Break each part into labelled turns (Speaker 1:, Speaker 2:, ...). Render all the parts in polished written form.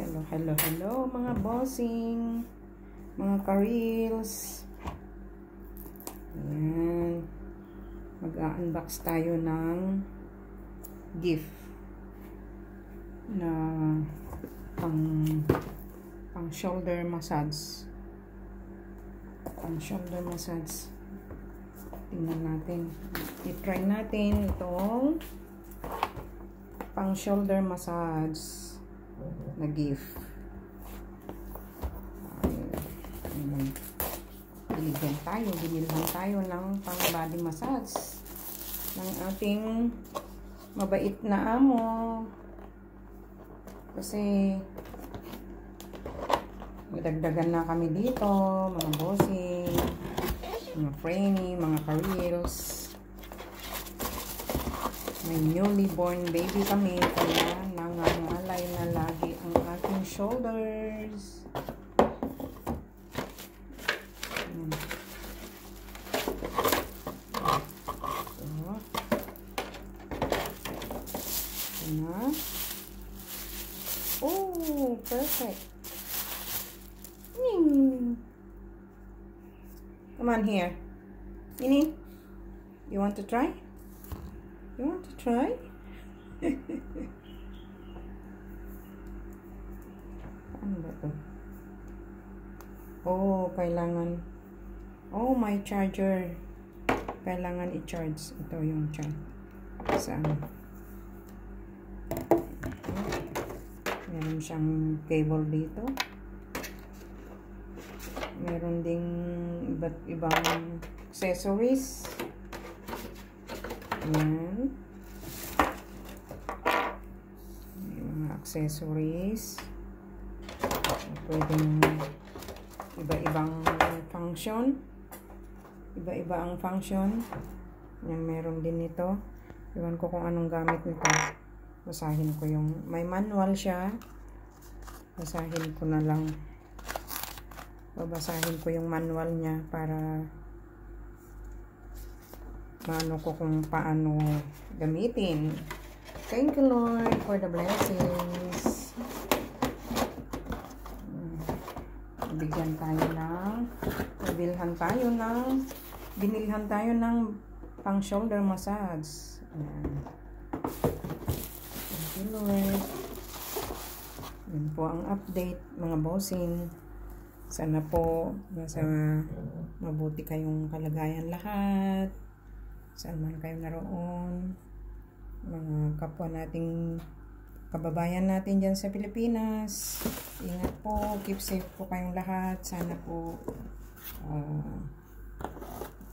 Speaker 1: Hello, hello, hello mga bossing, mga ka-reels. Ayan. Mag-unbox tayo ng gift na pang shoulder massage. Pang shoulder massage. Tingnan natin. I-try natin itong pang shoulder massage na gift. Binilhan tayo ng pang body massage ng ating mabait na amo. Kasi madagdagan na kami dito, mga bossing, mga trainee, mga ka-reels. May newly born baby kami, kaya nangangalay na lagi ang ating shoulders. Oh, perfect. Come on here. Ini, you want to try? You want to try? Ano ba to? Oh, kailangan. Oh, my charger. Kailangan i-charge. Ito yung charge. Saan? Meron siyang cable dito. Meron ding iba't ibang accessories. Ayan. May mga accessories. Pwedeng iba-ibang function. Iba-iba ang function. Yan, meron din ito. Iwan ko kung anong gamit nito. Basahin ko yung, may manual siya. Basahin ko na lang. Babasahin ko yung manual niya para maano ko kung paano gamitin. Thank you, Lord, for the blessings. Bigyan tayo ng, binilhan tayo ng pang shoulder massage. Ayan. Thank you, Lord. Yan po ang update, mga bossing. Sana po mabuti kayong kalagayan lahat. Saan man kayo naroon. Mga kapwa nating kababayan natin dyan sa Pilipinas. Ingat po. Keep safe po kayong lahat. Sana po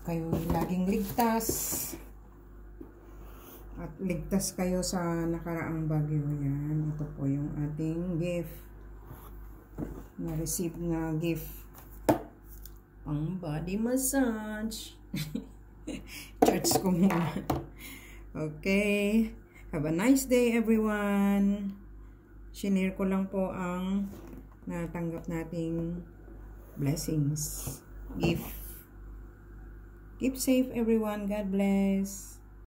Speaker 1: kayo laging ligtas. At ligtas kayo sa nakaraang bagyo. Yan. Ito po yung ating gift. Na-receive na gift. Pang body massage. Charge ko muna. Okay. Have a nice day, everyone. Shinare ko lang po ang natanggap nating blessings. Gift. Keep safe, everyone. God bless.